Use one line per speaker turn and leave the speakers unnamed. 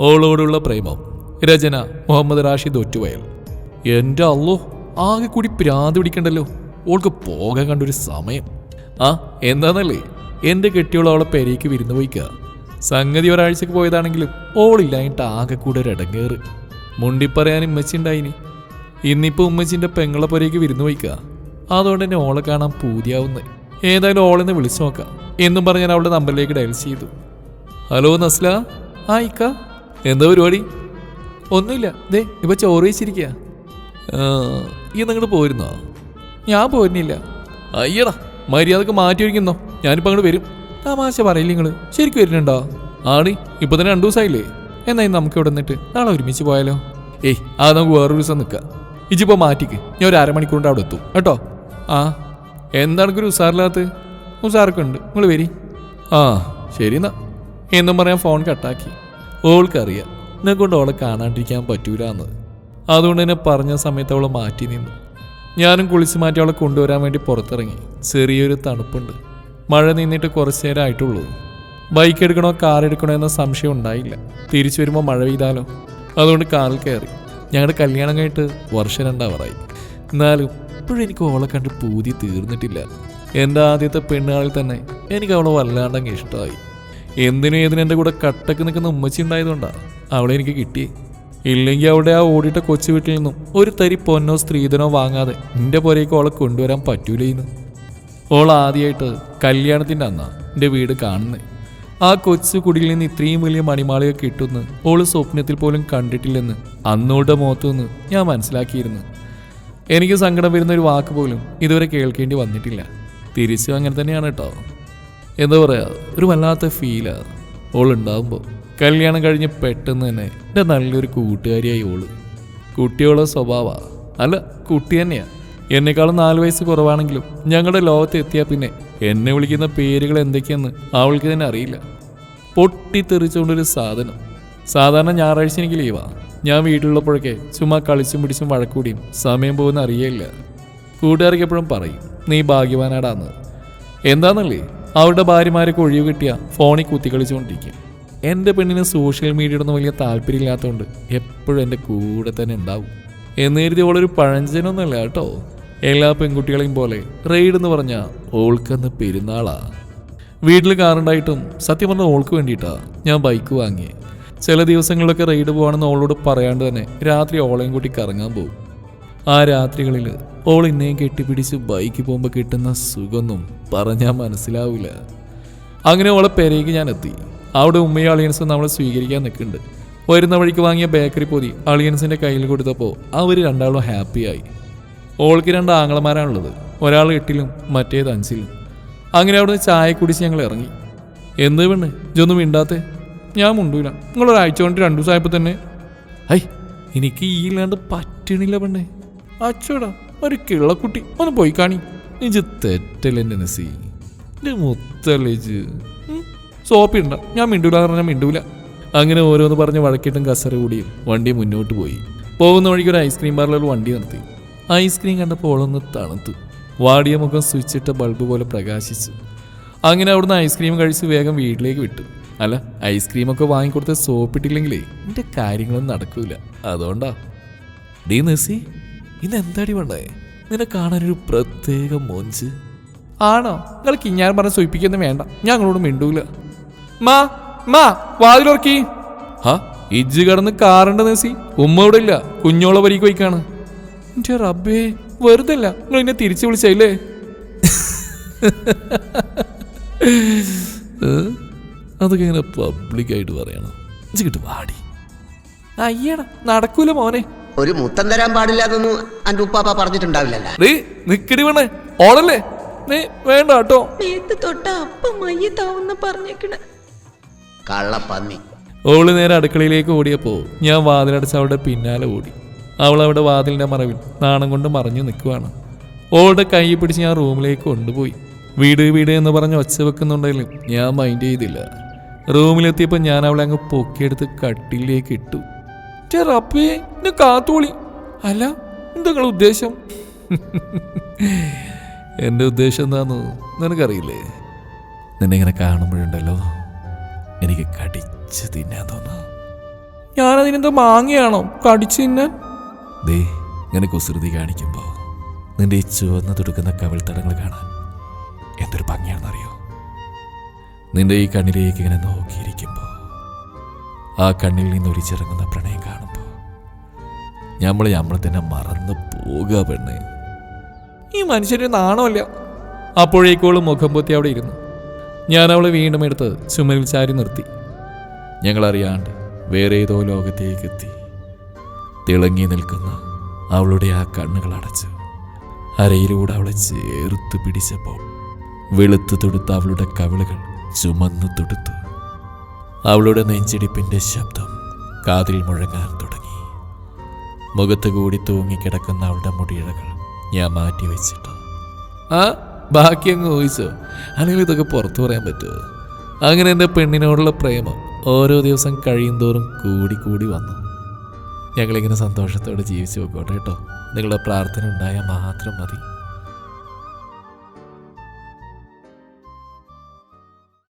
ഓളോടുള്ള പ്രേമം. രചന മുഹമ്മദ് റാഷിദ് ഒറ്റുവയൽ. എൻ്റെ അല്ലോ, ആകെ കൂടി പ്രാന്ത് പിടിക്കണ്ടല്ലോ. ഓൾക്ക് പോകാൻ കണ്ടൊരു സമയം. ആ എന്താന്നല്ലേ, എൻ്റെ കെട്ടിയോൾ അവളെ പെരേക്ക് വിരുന്ന് പോയിക്കുക. സംഗതി ഒരാഴ്ചക്ക് പോയതാണെങ്കിലും ഓളില്ലായിട്ട് ആകെ കൂടെ ഒരിടങ്ങേറ്. മുണ്ടിപ്പറയാൻ ഉമ്മച്ചി ഉണ്ടായിനി. ഇന്നിപ്പോൾ ഉമ്മച്ചിൻ്റെ പെങ്ങളെ പുരയ്ക്ക് വിരുന്ന് പോയിക്കുക. അതുകൊണ്ട് തന്നെ ഓളെ കാണാൻ പൂതിയാവുന്നത്. ഏതായാലും ഓളെന്ന് വിളിച്ചു നോക്കാം എന്നും പറഞ്ഞ് ഞാൻ അവളുടെ നമ്പറിലേക്ക് ഡയൽ ചെയ്തു. ഹലോ നസ്ല. ആ ഇക്ക, എന്താ പരിപാടി? ഒന്നുമില്ല, ദേ ഇപ്പം ചോറ് വെച്ചിരിക്കുക. ഈ നിങ്ങോട്ട് പോയിരുന്നോ? ഞാൻ പോരുന്നില്ല. അയ്യടാ, മര്യാദക്ക് മാറ്റി വയ്ക്കുന്നോ, ഞാനിപ്പോൾ അങ്ങോട്ട് വരും. തമാശ പറയില്ല, നിങ്ങൾ ശരിക്കും വരുന്നുണ്ടോ? ആടി, ഇപ്പം തന്നെ 2 ദിവസമായില്ലേ. എന്നായി നമുക്ക് ഇവിടെ നിന്നിട്ട് നാളെ ഒരുമിച്ച് പോയാലോ? ഏയ്, അത് നമുക്ക് വേറൊരു ദിവസം നിൽക്കാം. ഇജിപ്പോൾ മാറ്റിക്ക്, ഞാൻ ഒരു അരമണിക്കൂർ കൊണ്ട് അവിടെ എത്തും കേട്ടോ. ആ എന്താണെക്കൊരു ഉസാറില്ലാത്ത? ഉസാറൊക്കെ ഉണ്ട്, നിങ്ങൾ വരി. ആ ശരി എന്നാ എന്നും പറയാൻ ഫോൺ കട്ടാക്കി. ഓൾക്കറിയാം എന്നെ കൊണ്ട് അവളെ കാണാണ്ടിരിക്കാൻ പറ്റൂല എന്ന്. അതുകൊണ്ട് തന്നെ പറഞ്ഞ സമയത്ത് അവളെ മാറ്റി നിന്നു. ഞാനും കുളിച്ച് മാറ്റി അവളെ കൊണ്ടുവരാൻ വേണ്ടി പുറത്തിറങ്ങി. ചെറിയൊരു തണുപ്പുണ്ട്. മഴ നിന്നിട്ട് കുറച്ച് നേരം ആയിട്ടുള്ളൂ. ബൈക്ക് എടുക്കണോ കാർ എടുക്കണോ എന്ന സംശയം ഉണ്ടായില്ല. തിരിച്ചു വരുമ്പോൾ മഴ പെയ്താലോ, അതുകൊണ്ട് കാറിൽ കയറി. ഞങ്ങളുടെ കല്യാണം കഴിഞ്ഞിട്ട് വർഷം 2 ആവാറായി. എന്നാലും ഇപ്പോഴും എനിക്ക് അവളെ കണ്ട് പൂതി തീർന്നിട്ടില്ല. എൻ്റെ ആദ്യത്തെ പെണ്ണുകാളിൽ തന്നെ എനിക്ക് അവളെ വല്ലാണ്ടങ്ങ് ഇഷ്ടമായി. എന്തിനും ഏതിനും എൻ്റെ കൂടെ കട്ടക്ക് നിൽക്കുന്ന ഉമ്മച്ചി ഉണ്ടായതുകൊണ്ടാണ് അവളെ എനിക്ക് കിട്ടിയേ. ഇല്ലെങ്കിൽ അവിടെ ആ ഓടിയിട്ട കൊച്ചു വീട്ടിൽ നിന്നും ഒരു തരി പൊന്നോ സ്ത്രീധനോ വാങ്ങാതെ എൻ്റെ പുരയ്ക്ക് അവളെ കൊണ്ടുവരാൻ പറ്റൂലേന്ന്. ഓൾ ആദ്യമായിട്ട് കല്യാണത്തിൻ്റെ അന്നാ എൻ്റെ വീട് കാണുന്നത്. ആ കൊച്ചു കുടിയിൽ നിന്ന് ഇത്രയും വലിയ മണിമാളിക കിട്ടുമെന്ന് ഓള് സ്വപ്നത്തിൽ പോലും കണ്ടിട്ടില്ലെന്ന് അന്നോളുടെ മുഖത്തുനിന്ന് ഞാൻ മനസ്സിലാക്കിയിരുന്നു. എനിക്ക് സങ്കടം വരുന്ന ഒരു വാക്ക് പോലും ഇതുവരെ കേൾക്കേണ്ടി വന്നിട്ടില്ല. തിരിച്ചും അങ്ങനെ തന്നെയാണ് കേട്ടോ. എന്താ പറയുക, ഒരു വല്ലാത്ത ഫീലാണ് ഓളുണ്ടാവുമ്പോൾ. കല്യാണം കഴിഞ്ഞ് പെട്ടെന്ന് തന്നെ എൻ്റെ നല്ലൊരു കൂട്ടുകാരിയായി ഓള്. കുട്ടിയോളെ സ്വഭാവമാണ്, അല്ല കുട്ടി തന്നെയാണ്. എന്നെക്കാളും 4 വയസ്സ് കുറവാണെങ്കിലും ഞങ്ങളുടെ ലോകത്ത് എത്തിയാൽ പിന്നെ എന്നെ വിളിക്കുന്ന പേരുകൾ എന്തൊക്കെയെന്ന് അവൾക്ക് തന്നെ അറിയില്ല. പൊട്ടിത്തെറിച്ചുകൊണ്ടൊരു സാധനം. സാധാരണ ഞായറാഴ്ച എനിക്ക് ലീവാണ്. ഞാൻ വീട്ടിലുള്ളപ്പോഴൊക്കെ ചുമ്മാ കളിച്ചും പിടിച്ചും വഴക്കൂടിയും സമയം പോകുന്ന അറിയില്ല. കൂട്ടുകാർക്ക് എപ്പോഴും പറയും നീ ഭാഗ്യവാനാടാന്ന്. എന്താന്നല്ലേ, അവരുടെ ഭാര്യമാരൊക്കെ ഒഴിവ് കിട്ടിയ ഫോണിൽ കുത്തി കളിച്ചുകൊണ്ടിരിക്കും. എൻ്റെ പെണ്ണിന് സോഷ്യൽ മീഡിയയോടൊന്നും വലിയ താല്പര്യമില്ലാത്തതുകൊണ്ട് എപ്പോഴും എൻ്റെ കൂടെ തന്നെ ഉണ്ടാവും. എന്ന് കരുതി ഓളൊരു പഴഞ്ചനൊന്നുമല്ല കേട്ടോ. എല്ലാ പെൺകുട്ടികളെയും പോലെ റെയ്ഡ് എന്ന് പറഞ്ഞാൽ ഓൾക്കന്ന് പെരുന്നാളാ. വീട്ടിൽ കാറുണ്ടായിട്ടും സത്യം പറഞ്ഞാൽ ഓൾക്ക് വേണ്ടിയിട്ടാണ് ഞാൻ ബൈക്ക് വാങ്ങിയത്. ചില ദിവസങ്ങളിലൊക്കെ റെയ്ഡ് പോകണമെന്ന് ഓളോട് പറയാണ്ട് തന്നെ രാത്രി ഓളയും കൂട്ടി കറങ്ങാൻ പോകും. ആ രാത്രികളിൽ ഓൾ ഇന്നേയും കെട്ടിപ്പിടിച്ച് ബൈക്ക് പോകുമ്പോൾ കിട്ടുന്ന സുഖമൊന്നും പറഞ്ഞാൽ മനസ്സിലാവില്ല. അങ്ങനെ ഓളെ പെരേക്ക് ഞാൻ എത്തി. അവിടെ ഉമ്മയും അളിയൻസും നമ്മളെ സ്വീകരിക്കാൻ നിൽക്കുന്നുണ്ട്. വരുന്ന വഴിക്ക് വാങ്ങിയ ബേക്കറി പൊതി അളിയൻസിൻ്റെ കയ്യിൽ കൊടുത്തപ്പോൾ അവർ രണ്ടാളും ഹാപ്പിയായി. ഓൾക്ക് 2 ആങ്ങളമാരാണുള്ളത്. ഒരാൾ 8ലും മറ്റേത് 5ലും. അങ്ങനെ അവിടെ ചായ കുടിച്ച് ഞങ്ങൾ ഇറങ്ങി. എന്ത് പെണ്ണ് ഇതൊന്നും മിണ്ടാത്തെ? ഞാൻ മുണ്ടൂല. നിങ്ങളൊരാഴ്ച കൊണ്ട് 2 ദിവസമായപ്പോൾ തന്നെ ഐ എനിക്ക് ഈ ഇല്ലാണ്ട് പറ്റണില്ല പെണ്ണേ. അച്ചോടാ ഒരു കിള്ളക്കുട്ടി, ഒന്ന് പോയി കാണി. ഇജ് തെറ്റല്ലേ എൻ്റെ നസി, എൻ്റെ മുത്തല്ലേ ഇജ്. സോപ്പിണ്ട, ഞാൻ മിണ്ടൂല പറഞ്ഞാൽ മിണ്ടൂല. അങ്ങനെ ഓരോന്ന് പറഞ്ഞ് വഴക്കിട്ടും കസര കൂടിയും വണ്ടി മുന്നോട്ട് പോയി. പോകുന്ന വഴിക്ക് ഒരു ഐസ്ക്രീം പാർലറിൽ വണ്ടി നിർത്തി. ഐസ്ക്രീം കണ്ടപ്പോൾ ഓളൊന്ന് തണുത്തു. വാടിയ മുഖം സ്വിച്ചിട്ട ബൾബ് പോലെ പ്രകാശിച്ചു. അങ്ങനെ അവിടുന്ന് ഐസ്ക്രീം കഴിച്ച് വേഗം വീട്ടിലേക്ക് വിട്ടു. അല്ല, ഐസ്ക്രീമൊക്കെ വാങ്ങിക്കൊടുത്ത് സോപ്പിട്ടില്ലെങ്കിലേ എൻ്റെ കാര്യങ്ങളൊന്നും നടക്കൂല. അതുകൊണ്ടാ. ഡീ നസി, ഇന്ന് എന്താടി വേണ്ടേ? നിന്നെ കാണാനൊരു പ്രത്യേക മൊഞ്ച്. ആണോ? നിങ്ങൾക്ക് ഞാൻ പറഞ്ഞ് സൂചിപ്പിക്കൊന്നും വേണ്ട, ഞങ്ങളോട് മിണ്ടൂല. മാ മാ വാതിലോർക്കി. ഹാ, ഇജ്ജ് കിടന്ന് കാറുണ്ട് നസി. ഉമ്മ ഇവിടെ ഇല്ല, കുഞ്ഞോളെ വരിക്ക് പോയിക്കാണ്. എൻ്റെ റബ്ബേ, വെറുതെ അല്ല നിങ്ങൾ എന്നെ തിരിച്ചു വിളിച്ചല്ലേ? അതൊക്കെ ഇങ്ങനെ പബ്ലിക്കായിട്ട് പറയണം. ഇജ്ജ് വാടി. അയ്യടാ, നടക്കൂല മോനെ.
ഒരു മുത്തം തരാൻ പാടില്ലാതൊന്നും അന്റെ ഉപ്പാപ്പ പറഞ്ഞിട്ടുണ്ടാവില്ലല്ലേ?
നിക്കടി വേണേ, ഓളല്ലേ? നീ വേണ്ട കേട്ടോ.
തൊട്ട അപ്പം മയ്യത്താവുന്ന പറഞ്ഞേക്കണേ
കള്ളപ്പന്നി.
ഓള് നേരെ അടുക്കളയിലേക്ക് ഓടിയപ്പോ ഞാൻ വാതിലടച്ച് അവളുടെ പിന്നാലെ ഓടി. അവൾ അവിടെ വാതിലിന്റെ മറവിൽ നാണം കൊണ്ട് മറഞ്ഞു നിൽക്കുവാണ്. ഓളുടെ കൈ പിടിച്ച് ഞാൻ റൂമിലേക്ക് കൊണ്ടുപോയി. വീട് വീട് എന്ന് പറഞ്ഞ് ഒച്ച വെക്കുന്നുണ്ടെങ്കിലും ഞാൻ മൈൻഡ് ചെയ്തില്ല. റൂമിലെത്തിയപ്പോൾ ഞാൻ അവളെ അങ്ങ് പൊക്കിയെടുത്ത് കട്ടിലേക്ക് ഇട്ടു. റബ്ബേ, കാത്തോളി. അല്ല, എന്താ നിങ്ങളുടെ ഉദ്ദേശം? എൻ്റെ ഉദ്ദേശം എന്താന്ന് നിനക്കറിയില്ലേ? നിന്നെ ഇങ്ങനെ കാണുമ്പോഴുണ്ടല്ലോ എനിക്ക് കടിച്ച് തിന്നാൻ തോന്നുന്നു. ഞാനതിനെന്തോ മാങ്ങയാണോ കടിച്ചു തിന്നാൻ? ദേ ഇങ്ങനെ കുസൃതി കാണിക്കുമ്പോൾ നിന്റെ ഈ ചുവന്ന് തുടുക്കുന്ന കവിൾത്തടങ്ങൾ കാണാൻ എന്തൊരു ഭംഗിയാണെന്നറിയോ? നിന്റെ ഈ കണ്ണിലേക്ക് ഇങ്ങനെ നോക്കിയിരിക്കുമ്പോൾ ആ കണ്ണിൽ നിന്ന് ഒലിച്ചിറങ്ങുന്ന പ്രണയം കാണുമ്പോൾ നമ്മളെ തന്നെ മറന്നു പോകുക പെണ്ണേ. ഈ മനുഷ്യന് നാണമല്ല. അപ്പോഴേക്കോളും മുഖം പൊത്തി അവിടെ ഇരുന്നു. ഞാൻ അവളെ വീണ്ടും എടുത്ത് ചുമരിൽ ചാരി നിർത്തി. ഞങ്ങളറിയാണ്ട് വേറെ ഏതോ ലോകത്തേക്ക് എത്തി. തിളങ്ങി നിൽക്കുന്ന അവളുടെ ആ കണ്ണുകൾ അടച്ച് അരയിലൂടെ അവളെ ചേർത്ത് പിടിച്ചപ്പോൾ വെളുത്തു തൊടുത്ത അവളുടെ കവിളുകൾ ചുമന്നു തൊടുത്തു. അവളുടെ നെഞ്ചിടിപ്പിന്റെ ശബ്ദം കാതിൽ മുഴങ്ങാൻ തുടങ്ങി. മുഖത്ത് കൂടി തൂങ്ങിക്കിടക്കുന്ന അവളുടെ മുടിയിഴകൾ ഞാൻ മാറ്റി വെച്ചിട്ട് ബാക്കി അങ്ങ് ഊഹിച്ചോ? അല്ലെങ്കിൽ ഇതൊക്കെ പുറത്തു പറയാൻ പറ്റുമോ? അങ്ങനെ എൻ്റെ പെണ്ണിനോടുള്ള പ്രേമം ഓരോ ദിവസം കഴിയും തോറും കൂടി വന്നു. ഞങ്ങളിങ്ങനെ സന്തോഷത്തോടെ ജീവിച്ചു പോയിക്കോട്ടെ കേട്ടോ. നിങ്ങളുടെ പ്രാർത്ഥന ഉണ്ടായാൽ മാത്രം മതി.